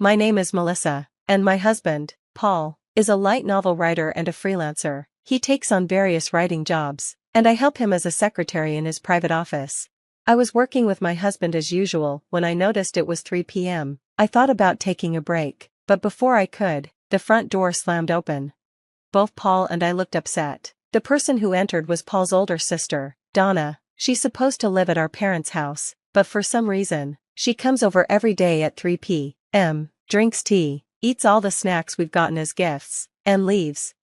My name is Melissa, and my husband, Paul, is a light novel writer and a freelancer. He takes on various writing jobs, and I help him as a secretary in his private office. I was working with my husband as usual when I noticed it was 3 p.m. I thought about taking a break, but before I could, the front door slammed open. Both Paul and I looked upset. The person who entered was Paul's older sister, Donna. She's supposed to live at our parents' house, but for some reason, she comes over every day at 3 p.m., drinks tea, eats all the snacks we've gotten as gifts, and leaves.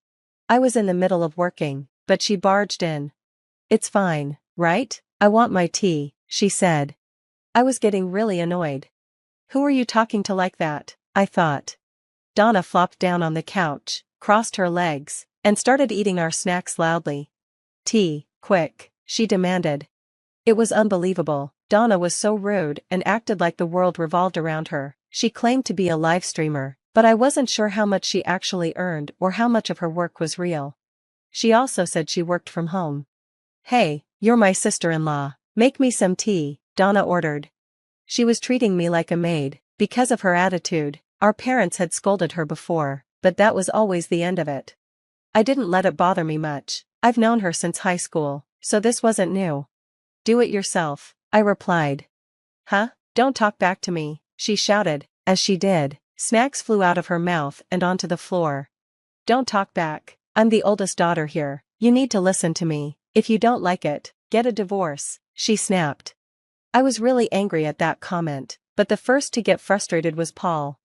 I was in the middle of working, but she barged in. "It's fine, right? I want my tea," she said. I was getting really annoyed. Who are you talking to like that? I thought. Donna flopped down on the couch, crossed her legs, and started eating our snacks loudly. "Tea, quick," she demanded. It was unbelievable. Donna was so rude and acted like the world revolved around her. She claimed to be a live streamer, but I wasn't sure how much she actually earned or how much of her work was real. She also said she worked from home. "Hey, you're my sister-in-law. Make me some tea," Donna ordered. She was treating me like a maid. Because of her attitude, our parents had scolded her before, but that was always the end of it. I didn't let it bother me much. I've known her since high school, so this wasn't new. "Do it yourself," I replied. "Huh? Don't talk back to me," she shouted. As she did, snacks flew out of her mouth and onto the floor. "Don't talk back. I'm the oldest daughter here. You need to listen to me. If you don't like it, get a divorce," she snapped. I was really angry at that comment, but the first to get frustrated was Paul.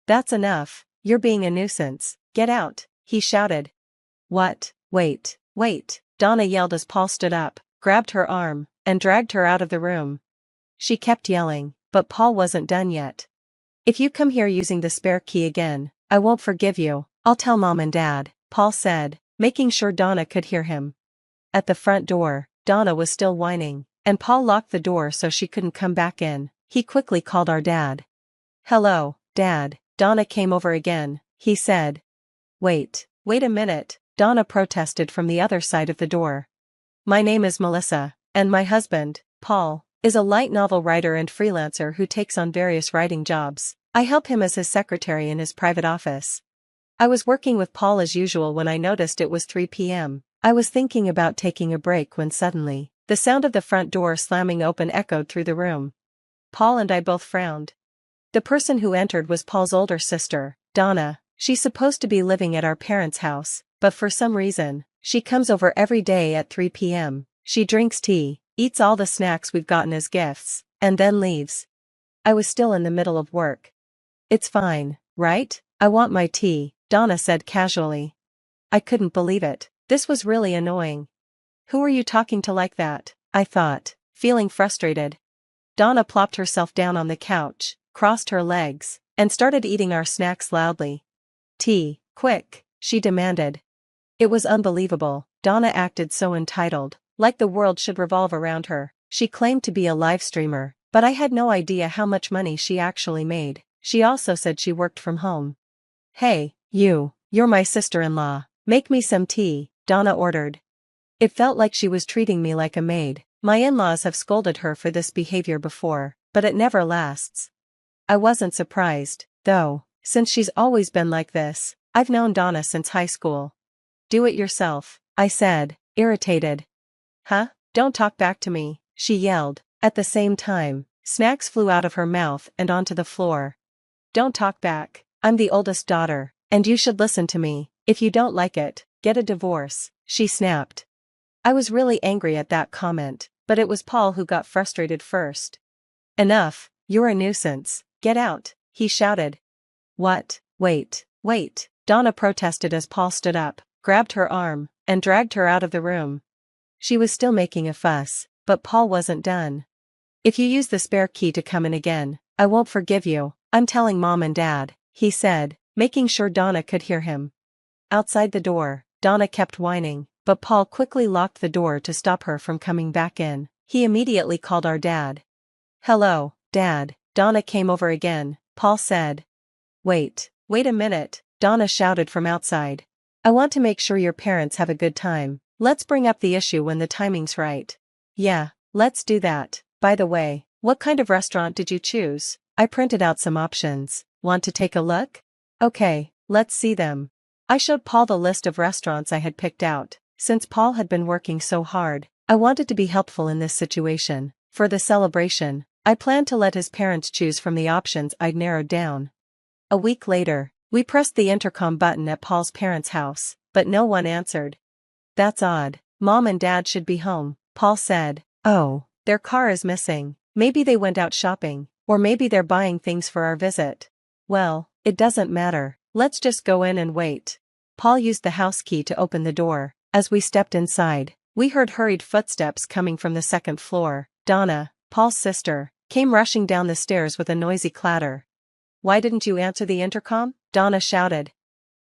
"That's enough. You're being a nuisance. Get out," he shouted. "What? Wait, wait," Donna yelled as Paul stood up, grabbed her arm, and dragged her out of the room. She kept yelling, but Paul wasn't done yet. "If you come here using the spare key again, I won't forgive you. I'll tell Mom and Dad," Paul said, making sure Donna could hear him. At the front door, Donna was still whining, and Paul locked the door so she couldn't come back in. He quickly called our dad. "Hello, Dad." Donna came over again, he said. Wait a minute," Donna protested from the other side of the door. "My name is Melissa, and my husband, Paul, is a light novel writer and freelancer who takes on various writing jobs. I help him as his secretary in his private office. I was working with Paul as usual when I noticed it was 3 p.m. I was thinking about taking a break when suddenly, the sound of the front door slamming open echoed through the room. Paul and I both frowned. The person who entered was Paul's older sister, Donna. She's supposed to be living at our parents' house, but for some reason, she comes over every day at 3 p.m. She drinks tea, eats all the snacks we've gotten as gifts, and then leaves. I was still in the middle of work. "It's fine, right? I want my tea," Donna said casually. I couldn't believe it. This was really annoying. Who are you talking to like that? I thought, feeling frustrated. Donna plopped herself down on the couch, crossed her legs, and started eating our snacks loudly. "Tea, quick," she demanded. It was unbelievable. Donna acted so entitled, like the world should revolve around her. She claimed to be a live streamer, but I had no idea how much money she actually made. She also said she worked from home. "Hey, you're my sister-in-law. Make me some tea," Donna ordered. It felt like she was treating me like a maid. My in-laws have scolded her for this behavior before, but it never lasts. I wasn't surprised, though, since she's always been like this. I've known Donna since high school. "Do it yourself," I said, irritated. "Huh? Don't talk back to me," she yelled. At the same time, snacks flew out of her mouth and onto the floor. "Don't talk back. I'm the oldest daughter, and you should listen to me. If you don't like it, get a divorce," she snapped. I was really angry at that comment, but it was Paul who got frustrated first. "Enough, you're a nuisance. Get out," he shouted. "What? Wait," Donna protested as Paul stood up, grabbed her arm, and dragged her out of the room. She was still making a fuss, but Paul wasn't done. "If you use the spare key to come in again, I won't forgive you. I'm telling Mom and Dad," he said, making sure Donna could hear him. Outside the door, Donna kept whining, but Paul quickly locked the door to stop her from coming back in. He immediately called our dad. "Hello, Dad." Donna came over again, Paul said. Wait a minute," Donna shouted from outside. "I want to make sure your parents have a good time. Let's bring up the issue when the timing's right." "Yeah, let's do that. By the way, what kind of restaurant did you choose?" I printed out some options. Want to take a look? Okay, let's see them. I showed Paul the list of restaurants I had picked out. Since Paul had been working so hard, I wanted to be helpful in this situation. For the celebration, I planned to let his parents choose from the options I'd narrowed down. A week later, we pressed the intercom button at Paul's parents' house, but no one answered. That's odd. Mom and Dad should be home, Paul said. Oh, their car is missing. Maybe they went out shopping, or maybe they're buying things for our visit. Well, it doesn't matter. Let's just go in and wait. Paul used the house key to open the door. As we stepped inside, we heard hurried footsteps coming from the second floor. Donna, Paul's sister, came rushing down the stairs with a noisy clatter. Why didn't you answer the intercom? Donna shouted.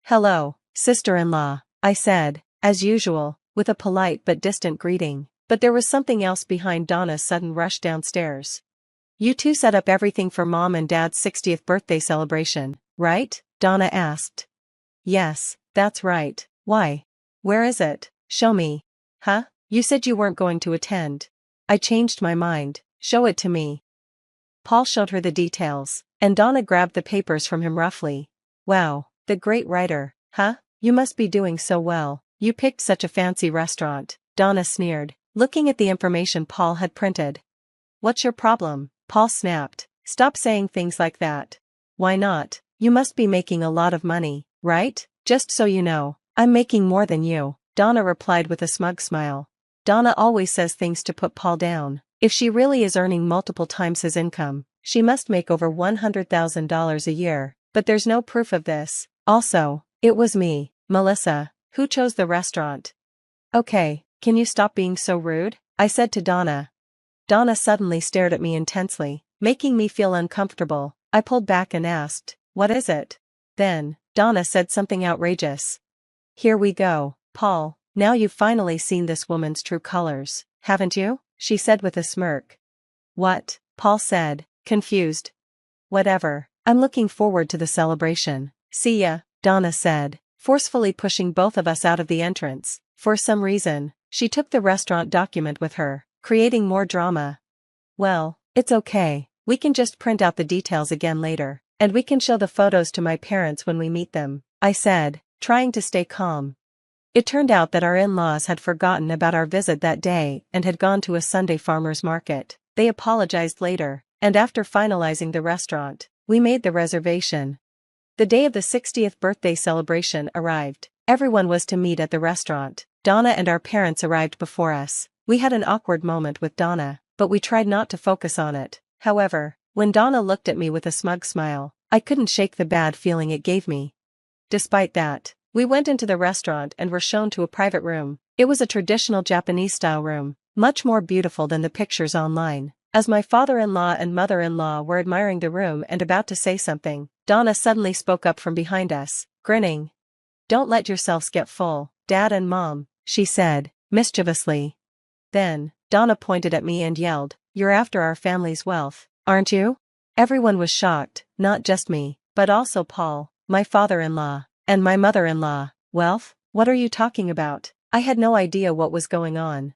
Hello, sister-in-law, I said, as usual, with a polite but distant greeting. But there was something else behind Donna's sudden rush downstairs. You two set up everything for Mom and Dad's 60th birthday celebration, right? Donna asked. Yes, that's right. Why? Where is it? Show me. Huh? You said you weren't going to attend. I changed my mind. Show it to me. Paul showed her the details, and Donna grabbed the papers from him roughly. Wow, the great writer, huh? You must be doing so well. You picked such a fancy restaurant, Donna sneered, looking at the information Paul had printed. What's your problem? Paul snapped. Stop saying things like that. Why not? You must be making a lot of money, right? Just so you know, I'm making more than you, Donna replied with a smug smile. Donna always says things to put Paul down. If she really is earning multiple times his income, she must make over $100,000 a year, but there's no proof of this. Also, it was me, Melissa, who chose the restaurant. Okay, can you stop being so rude? I said to Donna. Donna suddenly stared at me intensely, making me feel uncomfortable. I pulled back and asked, what is it? Then, Donna said something outrageous. Here we go, Paul, now you've finally seen this woman's true colors, haven't you? She said with a smirk. What? Paul said, confused. Whatever, I'm looking forward to the celebration. See ya, Donna said, forcefully pushing both of us out of the entrance. For some reason, she took the restaurant document with her, creating more drama. Well, it's okay, we can just print out the details again later, and we can show the photos to my parents when we meet them, I said, trying to stay calm. It turned out that our in-laws had forgotten about our visit that day and had gone to a Sunday farmers market. They apologized later, and after finalizing the restaurant, we made the reservation. The day of the 60th birthday celebration arrived. Everyone was to meet at the restaurant. Donna and our parents arrived before us. We had an awkward moment with Donna, but we tried not to focus on it. However, when Donna looked at me with a smug smile, I couldn't shake the bad feeling it gave me. Despite that, we went into the restaurant and were shown to a private room. It was a traditional Japanese-style room, much more beautiful than the pictures online. As my father-in-law and mother-in-law were admiring the room and about to say something, Donna suddenly spoke up from behind us, grinning. Don't let yourselves get full, Dad and Mom, she said, mischievously. Then, Donna pointed at me and yelled, You're after our family's wealth, aren't you? Everyone was shocked, not just me, but also Paul, my father-in-law, and my mother-in-law. Wealth? What are you talking about? I had no idea what was going on.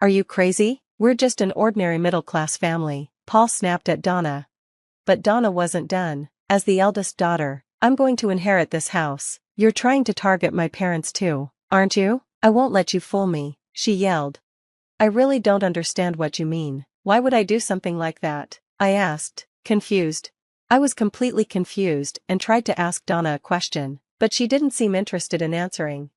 Are you crazy? We're just an ordinary middle-class family, Paul snapped at Donna. But Donna wasn't done. As the eldest daughter, I'm going to inherit this house. You're trying to target my parents too, aren't you? I won't let you fool me, she yelled. I really don't understand what you mean. Why would I do something like that? I asked, confused. I was completely confused and tried to ask Donna a question, but she didn't seem interested in answering.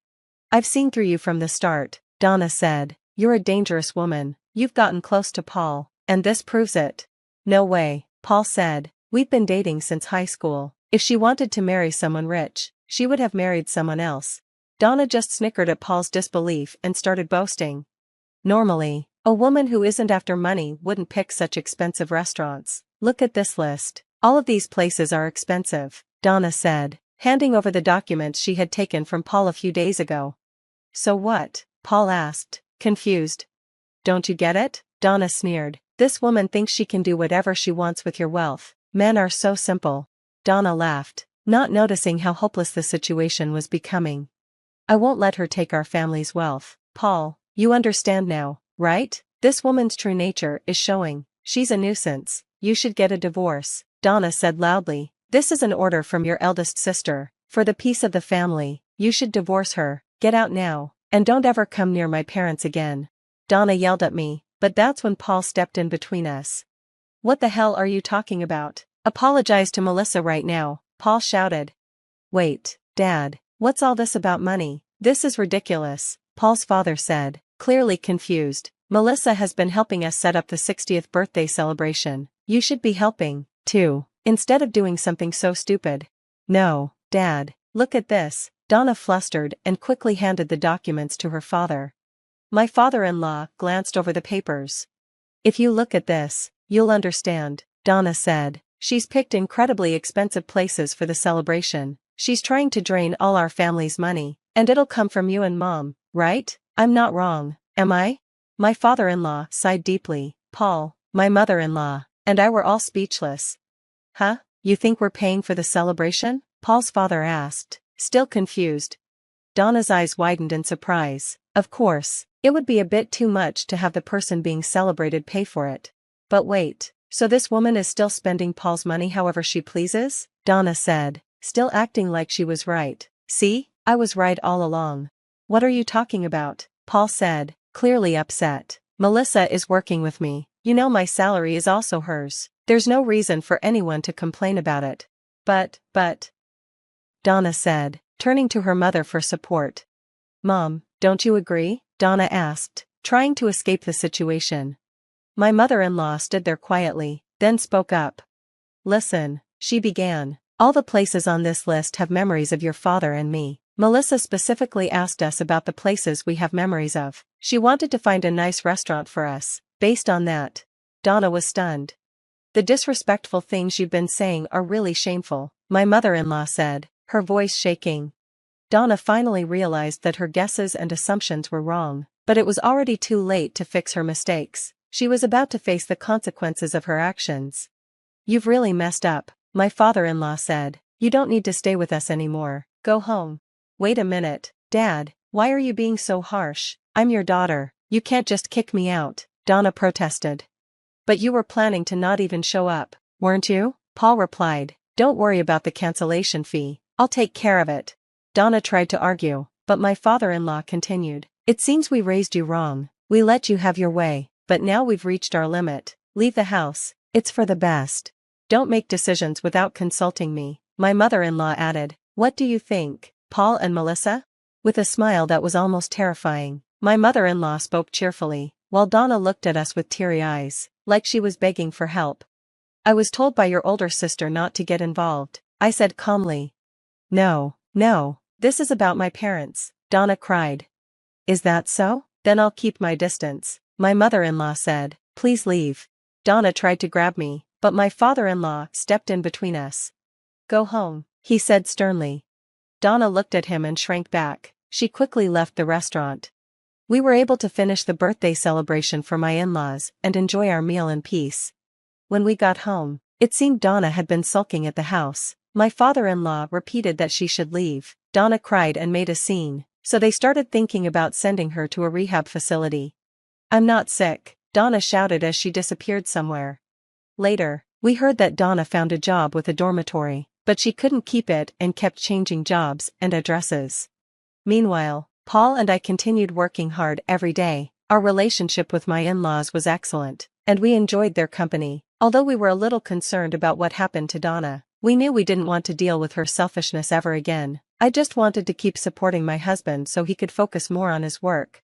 I've seen through you from the start, Donna said. You're a dangerous woman. You've gotten close to Paul, and this proves it. No way, Paul said. We've been dating since high school. If she wanted to marry someone rich, she would have married someone else. Donna just snickered at Paul's disbelief and started boasting. Normally, a woman who isn't after money wouldn't pick such expensive restaurants. Look at this list. All of these places are expensive, Donna said, handing over the documents she had taken from Paul a few days ago. So what? Paul asked, confused. Don't you get it? Donna sneered. This woman thinks she can do whatever she wants with your wealth. Men are so simple. Donna laughed, not noticing how hopeless the situation was becoming. I won't let her take our family's wealth. Paul, you understand now, right? This woman's true nature is showing. She's a nuisance. You should get a divorce, Donna said loudly, This is an order from your eldest sister. For the peace of the family, you should divorce her. Get out now, and don't ever come near my parents again. Donna yelled at me, but that's when Paul stepped in between us. What the hell are you talking about? Apologize to Melissa right now, Paul shouted. Wait, Dad, what's all this about money? This is ridiculous, Paul's father said, clearly confused. Melissa has been helping us set up the 60th birthday celebration. You should be helping, too, instead of doing something so stupid. No, Dad, look at this. Donna flustered and quickly handed the documents to her father. My father-in-law glanced over the papers. If you look at this, you'll understand, Donna said. She's picked incredibly expensive places for the celebration. She's trying to drain all our family's money, and it'll come from you and Mom, right? I'm not wrong, am I? My father-in-law sighed deeply. Paul, my mother-in-law, and I were all speechless. Huh? You think we're paying for the celebration? Paul's father asked, still confused. Donna's eyes widened in surprise. Of course, it would be a bit too much to have the person being celebrated pay for it. But wait, so this woman is still spending Paul's money however she pleases? Donna said, still acting like she was right. See, I was right all along. What are you talking about? Paul said, clearly upset. Melissa is working with me. You know my salary is also hers. There's no reason for anyone to complain about it. But, Donna said, turning to her mother for support. Mom, don't you agree? Donna asked, trying to escape the situation. My mother-in-law stood there quietly, then spoke up. Listen, she began. All the places on this list have memories of your father and me. Melissa specifically asked us about the places we have memories of. She wanted to find a nice restaurant for us. Based on that, Donna was stunned. The disrespectful things you've been saying are really shameful, my mother-in-law said, her voice shaking. Donna finally realized that her guesses and assumptions were wrong, but it was already too late to fix her mistakes. She was about to face the consequences of her actions. You've really messed up, my father-in-law said. You don't need to stay with us anymore. Go home. Wait a minute, Dad, why are you being so harsh? I'm your daughter. You can't just kick me out, Donna protested. But you were planning to not even show up, weren't you? Paul replied. Don't worry about the cancellation fee. I'll take care of it. Donna tried to argue, but my father-in-law continued. It seems we raised you wrong. We let you have your way, but now we've reached our limit. Leave the house. It's for the best. Don't make decisions without consulting me, my mother-in-law added. What do you think, Paul and Melissa? With a smile that was almost terrifying, my mother-in-law spoke cheerfully, while Donna looked at us with teary eyes, like she was begging for help. I was told by your older sister not to get involved, I said calmly. No, this is about my parents, Donna cried. Is that so? Then I'll keep my distance, my mother-in-law said. Please leave. Donna tried to grab me, but my father-in-law stepped in between us. Go home, he said sternly. Donna looked at him and shrank back. She quickly left the restaurant. We were able to finish the birthday celebration for my in-laws and enjoy our meal in peace. When we got home, it seemed Donna had been sulking at the house. My father-in-law repeated that she should leave. Donna cried and made a scene, so they started thinking about sending her to a rehab facility. I'm not sick, Donna shouted as she disappeared somewhere. Later, we heard that Donna found a job with a dormitory, but she couldn't keep it and kept changing jobs and addresses. Meanwhile, Paul and I continued working hard every day. Our relationship with my in-laws was excellent, and we enjoyed their company. Although we were a little concerned about what happened to Donna, we knew we didn't want to deal with her selfishness ever again. I just wanted to keep supporting my husband so he could focus more on his work.